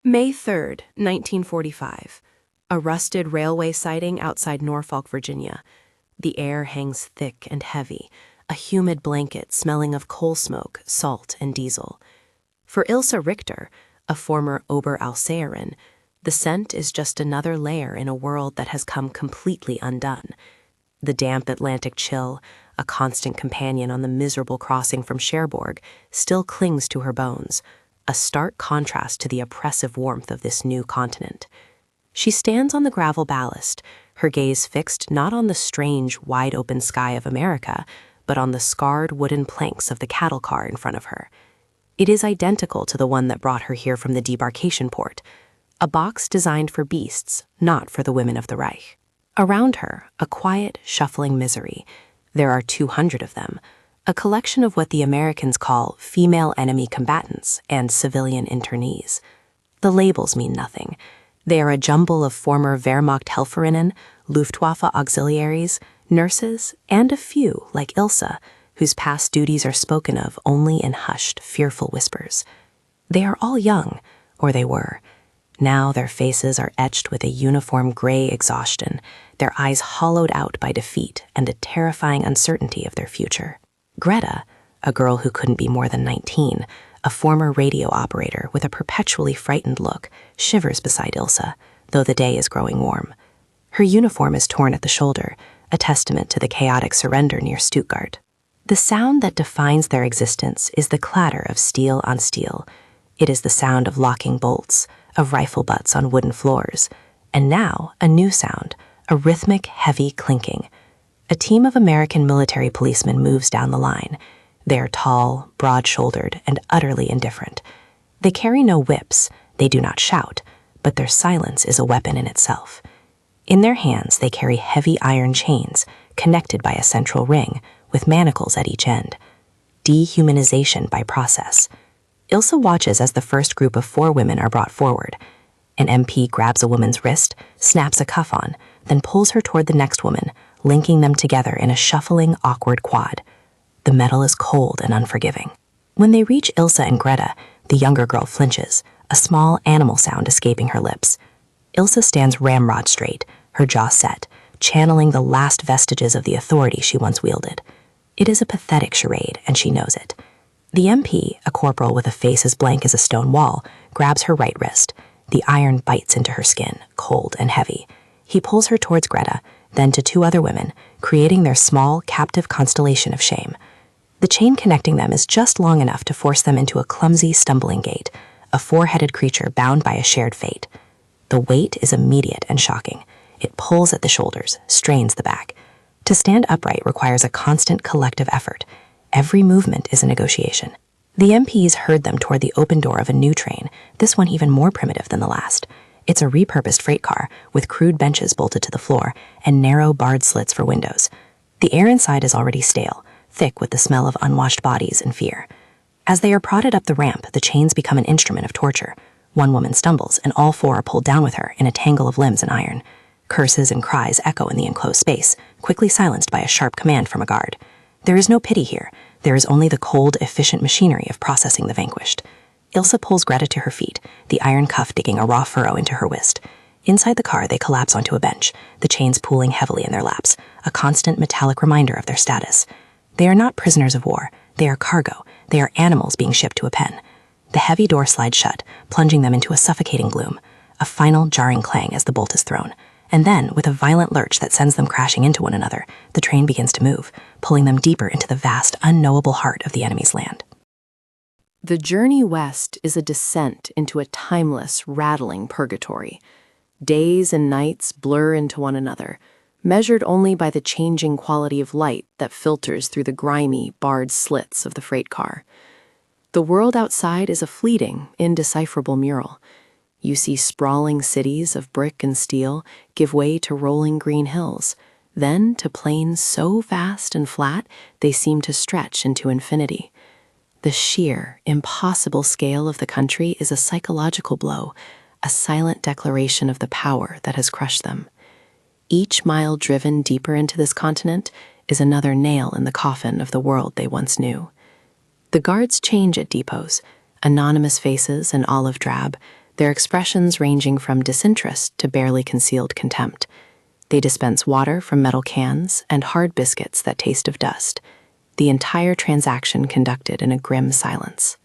May 3rd, 1945. A rusted railway siding outside Norfolk, Virginia. The air hangs thick and heavy, a humid blanket smelling of coal smoke, salt, and diesel. For Ilse Richter, a former Oberalsairin, the scent is just another layer in a world that has come completely undone. The damp Atlantic chill, a constant companion on the miserable crossing from Cherbourg, still clings to her bones, a stark contrast to the oppressive warmth of this new continent. She stands on the gravel ballast, her gaze fixed not on the strange, wide-open sky of America, but on the scarred wooden planks of the cattle car in front of her. It is identical to the one that brought her here from the debarkation port, a box designed for beasts, not for the women of the Reich. Around her, a quiet, shuffling misery. There are 200 of them, a collection of what the Americans call female enemy combatants and civilian internees. The labels mean nothing. They are a jumble of former Wehrmacht Helferinnen, Luftwaffe auxiliaries, nurses, and a few, like Ilse, whose past duties are spoken of only in hushed, fearful whispers. They are all young, or they were. Now their faces are etched with a uniform gray exhaustion, their eyes hollowed out by defeat and a terrifying uncertainty of their future. Greta, a girl who couldn't be more than 19, a former radio operator with a perpetually frightened look, shivers beside Ilse, though the day is growing warm. Her uniform is torn at the shoulder, a testament to the chaotic surrender near Stuttgart. The sound that defines their existence is the clatter of steel on steel. It is the sound of locking bolts, of rifle butts on wooden floors, and now a new sound, a rhythmic, heavy clinking. A team of American military policemen moves down the line. They are tall, broad-shouldered, and utterly indifferent. They carry no whips, they do not shout, but their silence is a weapon in itself. In their hands they carry heavy iron chains, connected by a central ring, with manacles at each end. Dehumanization by process. Ilse watches as the first group of 4 women are brought forward. An MP grabs a woman's wrist, snaps a cuff on, then pulls her toward the next woman, linking them together in a shuffling, awkward quad. The metal is cold and unforgiving. When they reach Ilse and Greta, the younger girl flinches, a small animal sound escaping her lips. Ilse stands ramrod straight, her jaw set, channeling the last vestiges of the authority she once wielded. It is a pathetic charade, and she knows it. The MP, a corporal with a face as blank as a stone wall, grabs her right wrist. The iron bites into her skin, cold and heavy. He pulls her towards Greta, then to 2 other women, creating their small, captive constellation of shame. The chain connecting them is just long enough to force them into a clumsy, stumbling gait, a 4-headed creature bound by a shared fate. The weight is immediate and shocking. It pulls at the shoulders, strains the back. To stand upright requires a constant collective effort. Every movement is a negotiation. The MPs herd them toward the open door of a new train, this one even more primitive than the last. It's a repurposed freight car, with crude benches bolted to the floor and narrow barred slits for windows. The air inside is already stale, thick with the smell of unwashed bodies and fear. As they are prodded up the ramp, the chains become an instrument of torture. One woman stumbles, and all 4 are pulled down with her in a tangle of limbs and iron. Curses and cries echo in the enclosed space, quickly silenced by a sharp command from a guard. There is no pity here. There is only the cold, efficient machinery of processing the vanquished. Ilse pulls Greta to her feet, the iron cuff digging a raw furrow into her wrist. Inside the car, they collapse onto a bench, the chains pooling heavily in their laps, a constant metallic reminder of their status. They are not prisoners of war. They are cargo. They are animals being shipped to a pen. The heavy door slides shut, plunging them into a suffocating gloom. A final jarring clang as the bolt is thrown. And then, with a violent lurch that sends them crashing into one another, the train begins to move, pulling them deeper into the vast, unknowable heart of the enemy's land. The journey west is a descent into a timeless, rattling purgatory. Days and nights blur into one another, measured only by the changing quality of light that filters through the grimy, barred slits of the freight car. The world outside is a fleeting, indecipherable mural. You see sprawling cities of brick and steel give way to rolling green hills, then to plains so vast and flat they seem to stretch into infinity. The sheer, impossible scale of the country is a psychological blow, a silent declaration of the power that has crushed them. Each mile driven deeper into this continent is another nail in the coffin of the world they once knew. The guards change at depots, anonymous faces and olive drab, their expressions ranging from disinterest to barely concealed contempt. They dispense water from metal cans and hard biscuits that taste of dust, the entire transaction conducted in a grim silence.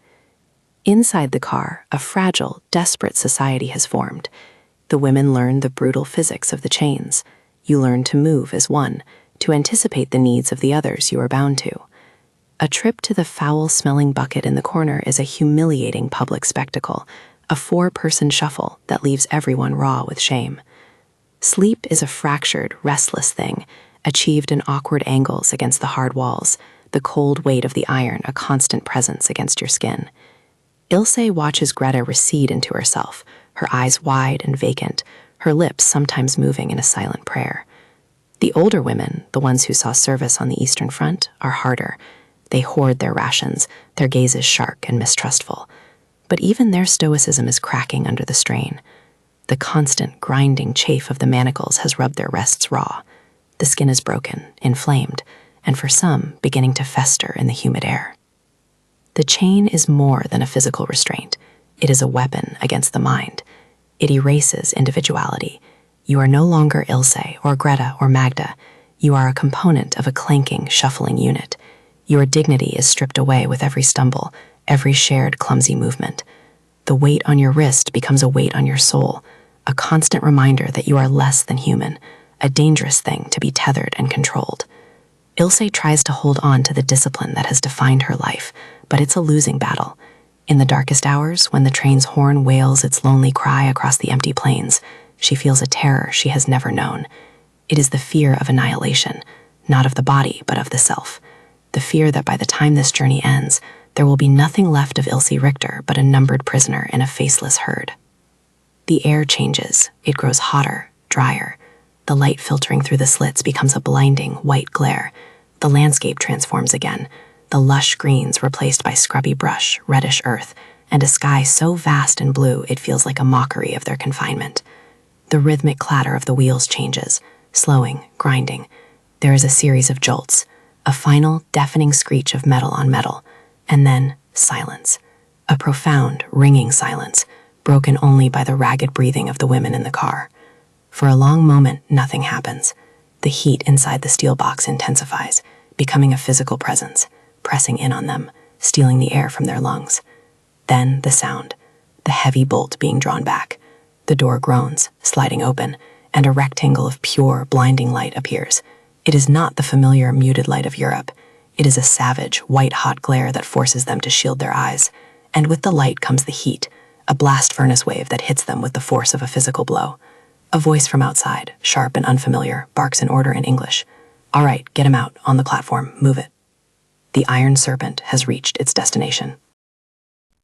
Inside the car, a fragile, desperate society has formed. The women learn the brutal physics of the chains. You learn to move as one, to anticipate the needs of the others you are bound to. A trip to the foul-smelling bucket in the corner is a humiliating public spectacle, a 4-person shuffle that leaves everyone raw with shame. Sleep is a fractured, restless thing, achieved in awkward angles against the hard walls, the cold weight of the iron a constant presence against your skin. Ilse watches Greta recede into herself, her eyes wide and vacant, her lips sometimes moving in a silent prayer. The older women, the ones who saw service on the Eastern Front, are harder. They hoard their rations, their gazes sharp and mistrustful. But even their stoicism is cracking under the strain. The constant, grinding chafe of the manacles has rubbed their wrists raw. The skin is broken, inflamed, and for some, beginning to fester in the humid air. The chain is more than a physical restraint. It is a weapon against the mind. It erases individuality. You are no longer Ilse or Greta or Magda. You are a component of a clanking, shuffling unit. Your dignity is stripped away with every stumble, every shared clumsy movement. The weight on your wrist becomes a weight on your soul, a constant reminder that you are less than human, a dangerous thing to be tethered and controlled. Ilse tries to hold on to the discipline that has defined her life, but it's a losing battle. In the darkest hours, when the train's horn wails its lonely cry across the empty plains, she feels a terror she has never known. It is the fear of annihilation, not of the body, but of the self. The fear that by the time this journey ends, there will be nothing left of Ilse Richter but a numbered prisoner in a faceless herd. The air changes. It grows hotter, drier. The light filtering through the slits becomes a blinding, white glare. The landscape transforms again, the lush greens replaced by scrubby brush, reddish earth, and a sky so vast and blue it feels like a mockery of their confinement. The rhythmic clatter of the wheels changes, slowing, grinding. There is a series of jolts, a final, deafening screech of metal on metal, and then silence. A profound, ringing silence, broken only by the ragged breathing of the women in the car. For a long moment, nothing happens. The heat inside the steel box intensifies, becoming a physical presence, pressing in on them, stealing the air from their lungs. Then the sound, the heavy bolt being drawn back. The door groans, sliding open, and a rectangle of pure, blinding light appears. It is not the familiar, muted light of Europe. It is a savage, white-hot glare that forces them to shield their eyes. And with the light comes the heat, a blast furnace wave that hits them with the force of a physical blow. A voice from outside, sharp and unfamiliar, barks an order in English. "All right, get him out, on the platform, move it." The iron serpent has reached its destination.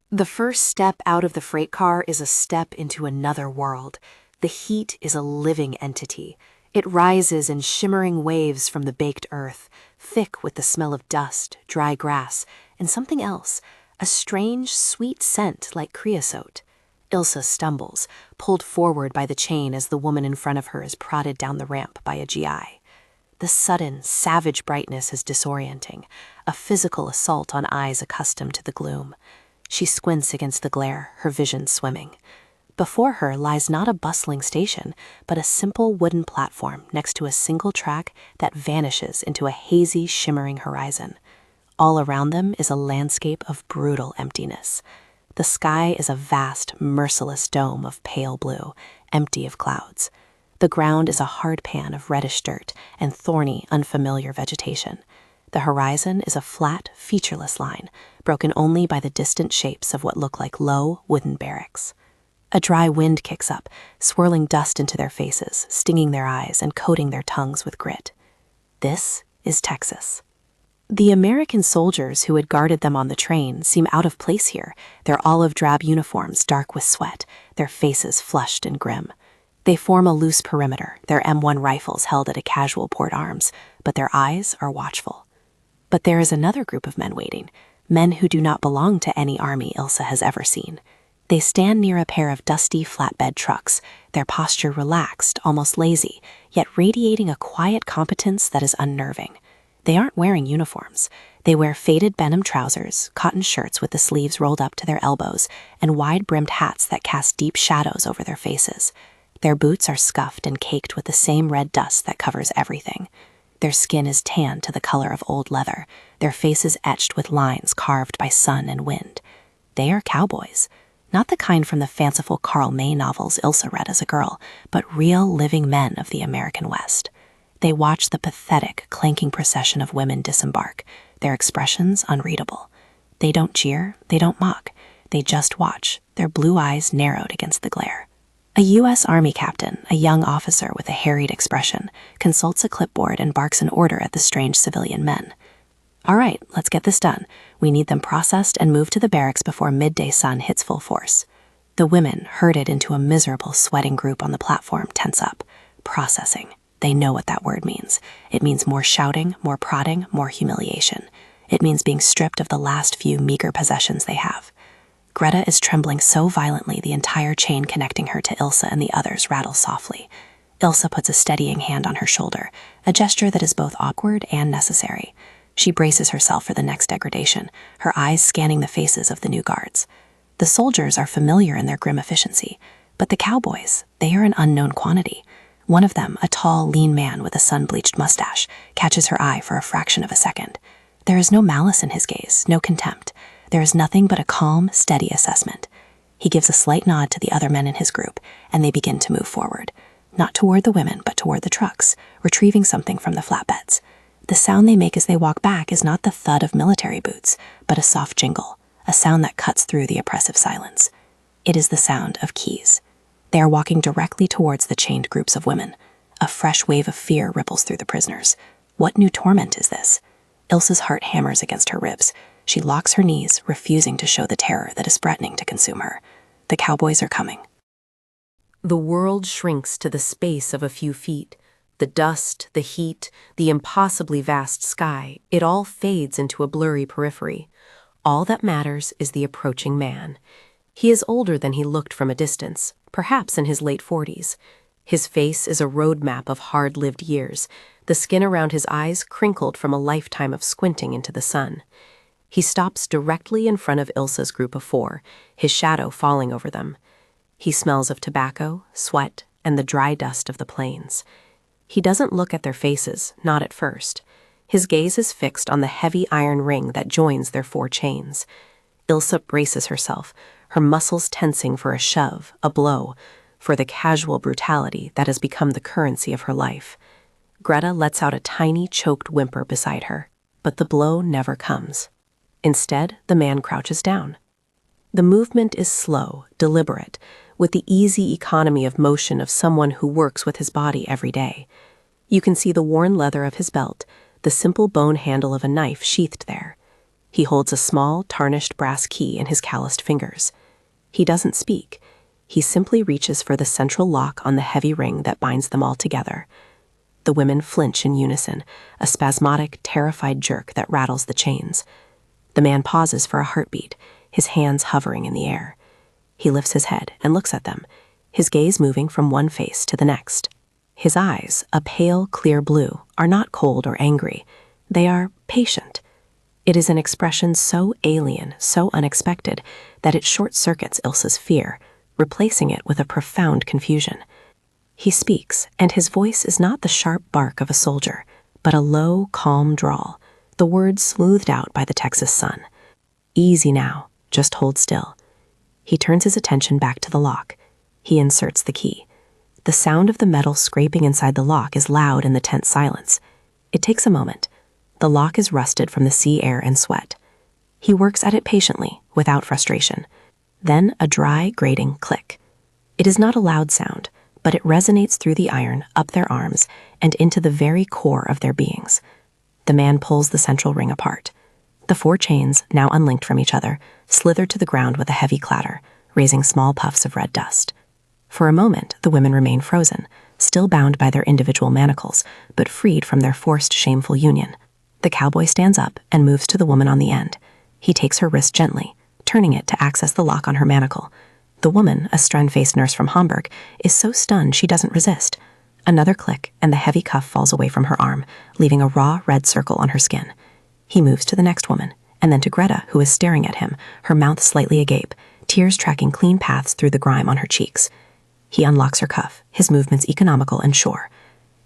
The first step out of the freight car is a step into another world. The heat is a living entity. It rises in shimmering waves from the baked earth, thick with the smell of dust, dry grass, and something else, a strange, sweet scent like creosote. Ilse stumbles, pulled forward by the chain as the woman in front of her is prodded down the ramp by a GI. The sudden, savage brightness is disorienting, a physical assault on eyes accustomed to the gloom. She squints against the glare, her vision swimming. Before her lies not a bustling station, but a simple wooden platform next to a single track that vanishes into a hazy, shimmering horizon. All around them is a landscape of brutal emptiness. The sky is a vast, merciless dome of pale blue, empty of clouds. The ground is a hard pan of reddish dirt and thorny, unfamiliar vegetation. The horizon is a flat, featureless line, broken only by the distant shapes of what look like low, wooden barracks. A dry wind kicks up, swirling dust into their faces, stinging their eyes, and coating their tongues with grit. This is Texas. The American soldiers who had guarded them on the train seem out of place here, their olive-drab uniforms dark with sweat, their faces flushed and grim. They form a loose perimeter, their M1 rifles held at a casual port arms, but their eyes are watchful. But there is another group of men waiting, men who do not belong to any army Ilse has ever seen. They stand near a pair of dusty flatbed trucks, their posture relaxed, almost lazy, yet radiating a quiet competence that is unnerving. They aren't wearing uniforms. They wear faded denim trousers, cotton shirts with the sleeves rolled up to their elbows, and wide-brimmed hats that cast deep shadows over their faces. Their boots are scuffed and caked with the same red dust that covers everything. Their skin is tanned to the color of old leather, their faces etched with lines carved by sun and wind. They are cowboys. Not the kind from the fanciful Karl May novels Ilsa read as a girl, but real living men of the American West. They watch the pathetic, clanking procession of women disembark, their expressions unreadable. They don't cheer, they don't mock, they just watch, their blue eyes narrowed against the glare. A U.S. Army captain, a young officer with a harried expression, consults a clipboard and barks an order at the strange civilian men. "All right, let's get this done. We need them processed and moved to the barracks before midday sun hits full force." The women, herded into a miserable, sweating group on the platform, tense up. Processing. They know what that word means. It means more shouting, more prodding, more humiliation. It means being stripped of the last few meager possessions they have. Greta is trembling so violently the entire chain connecting her to Ilsa and the others rattles softly. Ilsa puts a steadying hand on her shoulder, a gesture that is both awkward and necessary. She braces herself for the next degradation, her eyes scanning the faces of the new guards. The soldiers are familiar in their grim efficiency, but the cowboys, they are an unknown quantity. One of them, a tall, lean man with a sun-bleached mustache, catches her eye for a fraction of a second. There is no malice in his gaze, no contempt. There is nothing but a calm, steady assessment. He gives a slight nod to the other men in his group, and they begin to move forward. Not toward the women, but toward the trucks, retrieving something from the flatbeds. The sound they make as they walk back is not the thud of military boots, but a soft jingle, a sound that cuts through the oppressive silence. It is the sound of keys. They are walking directly towards the chained groups of women. A fresh wave of fear ripples through the prisoners. What new torment is this? Ilsa's heart hammers against her ribs. She locks her knees, refusing to show the terror that is threatening to consume her. The cowboys are coming. The world shrinks to the space of a few feet. The dust, the heat, the impossibly vast sky, it all fades into a blurry periphery. All that matters is the approaching man. He is older than he looked from a distance, perhaps in his late 40s. His face is a roadmap of hard-lived years, the skin around his eyes crinkled from a lifetime of squinting into the sun. He stops directly in front of Ilsa's group of 4, his shadow falling over them. He smells of tobacco, sweat, and the dry dust of the plains. He doesn't look at their faces, not at first. His gaze is fixed on the heavy iron ring that joins their 4 chains. Ilsa braces herself, her muscles tensing for a shove, a blow, for the casual brutality that has become the currency of her life. Greta lets out a tiny, choked whimper beside her, but the blow never comes. Instead, the man crouches down. The movement is slow, deliberate, with the easy economy of motion of someone who works with his body every day. You can see the worn leather of his belt, the simple bone handle of a knife sheathed there. He holds a small, tarnished brass key in his calloused fingers. He doesn't speak. He simply reaches for the central lock on the heavy ring that binds them all together. The women flinch in unison, a spasmodic, terrified jerk that rattles the chains. The man pauses for a heartbeat, his hands hovering in the air. He lifts his head and looks at them, his gaze moving from one face to the next. His eyes, a pale, clear blue, are not cold or angry. They are patient. It is an expression so alien, so unexpected, that it short-circuits Ilsa's fear, replacing it with a profound confusion. He speaks, and his voice is not the sharp bark of a soldier, but a low, calm drawl, the words smoothed out by the Texas sun. "Easy now, just hold still." He turns his attention back to the lock. He inserts the key. The sound of the metal scraping inside the lock is loud in the tense silence. It takes a moment. The lock is rusted from the sea air and sweat. He works at it patiently, without frustration. Then a dry, grating click. It is not a loud sound, but it resonates through the iron, up their arms, and into the very core of their beings. The man pulls the central ring apart. The 4 chains, now unlinked from each other, slither to the ground with a heavy clatter, raising small puffs of red dust. For a moment, the women remain frozen, still bound by their individual manacles, but freed from their forced, shameful union. The cowboy stands up and moves to the woman on the end. He takes her wrist gently, turning it to access the lock on her manacle. The woman, a stern-faced nurse from Hamburg, is so stunned she doesn't resist. Another click, and the heavy cuff falls away from her arm, leaving a raw red circle on her skin. He moves to the next woman, and then to Greta, who is staring at him, her mouth slightly agape, tears tracking clean paths through the grime on her cheeks. He unlocks her cuff, his movements economical and sure.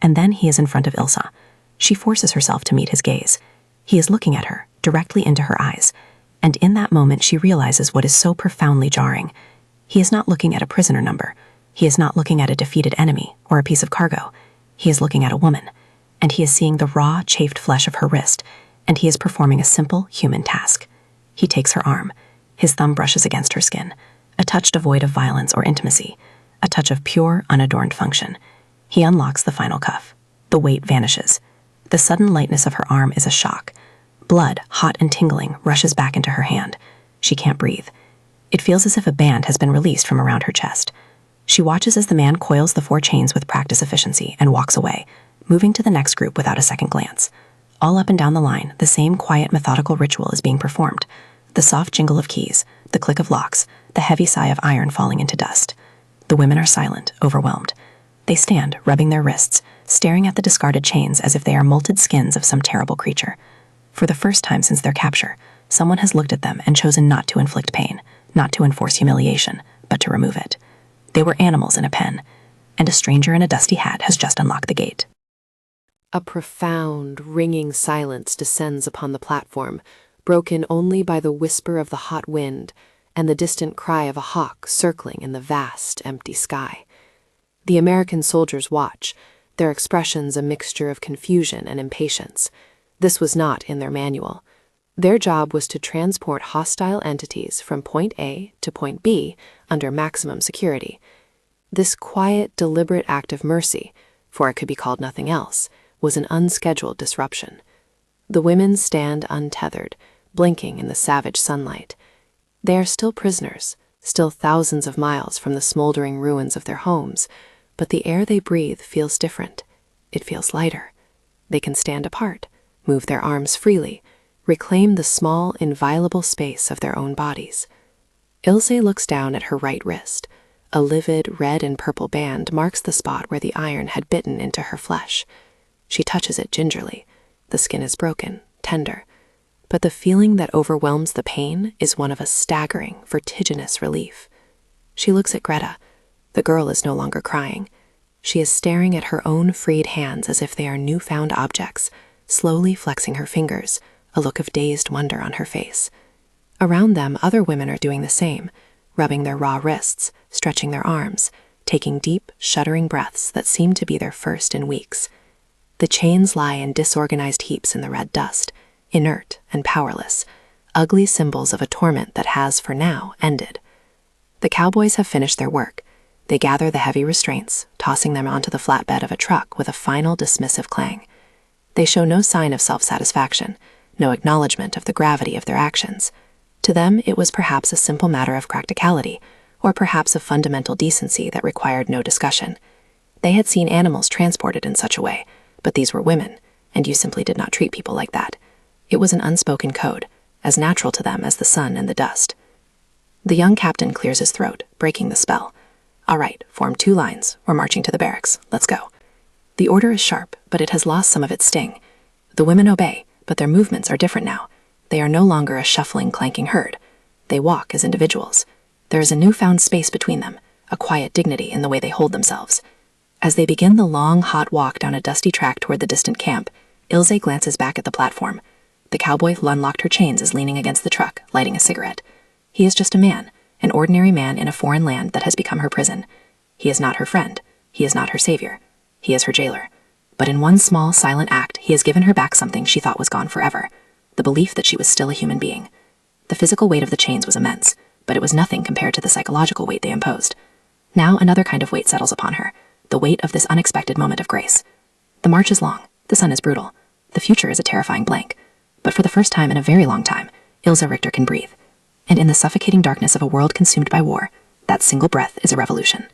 And then he is in front of Ilsa. She forces herself to meet his gaze. He is looking at her, directly into her eyes. And in that moment she realizes what is so profoundly jarring. He is not looking at a prisoner number. He is not looking at a defeated enemy or a piece of cargo. He is looking at a woman. And he is seeing the raw, chafed flesh of her wrist. And he is performing a simple human task. He takes her arm. His thumb brushes against her skin. A touch devoid of violence or intimacy. A touch of pure, unadorned function. He unlocks the final cuff. The weight vanishes. The sudden lightness of her arm is a shock. Blood, hot and tingling, rushes back into her hand. She can't breathe. It feels as if a band has been released from around her chest. She watches as the man coils the 4 chains with practice efficiency and walks away, moving to the next group without a second glance. All up and down the line, the same quiet, methodical ritual is being performed. The soft jingle of keys, the click of locks, the heavy sigh of iron falling into dust. The women are silent, overwhelmed. They stand, rubbing their wrists, staring at the discarded chains as if they are molted skins of some terrible creature. For the first time since their capture, someone has looked at them and chosen not to inflict pain, not to enforce humiliation, but to remove it. They were animals in a pen, and a stranger in a dusty hat has just unlocked the gate. A profound, ringing silence descends upon the platform, broken only by the whisper of the hot wind and the distant cry of a hawk circling in the vast, empty sky. The American soldiers watch, their expressions a mixture of confusion and impatience. This was not in their manual. Their job was to transport hostile entities from point A to point B under maximum security. This quiet, deliberate act of mercy, for it could be called nothing else, was an unscheduled disruption. The women stand untethered, blinking in the savage sunlight. They are still prisoners, still thousands of miles from the smoldering ruins of their homes, but the air they breathe feels different. It feels lighter. They can stand apart, move their arms freely, reclaim the small, inviolable space of their own bodies. Ilse looks down at her right wrist. A livid red and purple band marks the spot where the iron had bitten into her flesh. She touches it gingerly. The skin is broken, tender, but the feeling that overwhelms the pain is one of a staggering, vertiginous relief. She looks at Greta. The girl is no longer crying. She is staring at her own freed hands as if they are newfound objects, slowly flexing her fingers, a look of dazed wonder on her face. Around them, other women are doing the same, rubbing their raw wrists, stretching their arms, taking deep, shuddering breaths that seem to be their first in weeks. The chains lie in disorganized heaps in the red dust, inert and powerless, ugly symbols of a torment that has, for now, ended. The cowboys have finished their work. They gather the heavy restraints, tossing them onto the flatbed of a truck with a final dismissive clang. They show no sign of self-satisfaction, no acknowledgement of the gravity of their actions. To them, it was perhaps a simple matter of practicality, or perhaps of fundamental decency that required no discussion. They had seen animals transported in such a way, but these were women, and you simply did not treat people like that. It was an unspoken code, as natural to them as the sun and the dust. The young captain clears his throat, breaking the spell. All right, form 2 lines. We're marching to the barracks. Let's go. The order is sharp, but it has lost some of its sting. The women obey, but their movements are different now. They are no longer a shuffling, clanking herd. They walk as individuals. There is a newfound space between them, a quiet dignity in the way they hold themselves. As they begin the long, hot walk down a dusty track toward the distant camp, Ilse glances back at the platform. The cowboy who unlocked her chains is leaning against the truck, lighting a cigarette. He is just a man, an ordinary man in a foreign land that has become her prison. He is not her friend. He is not her savior. He is her jailer. But in one small, silent act, he has given her back something she thought was gone forever, the belief that she was still a human being. The physical weight of the chains was immense, but it was nothing compared to the psychological weight they imposed. Now another kind of weight settles upon her, the weight of this unexpected moment of grace. The march is long. The sun is brutal. The future is a terrifying blank. But for the first time in a very long time, Ilse Richter can breathe. And in the suffocating darkness of a world consumed by war, that single breath is a revolution.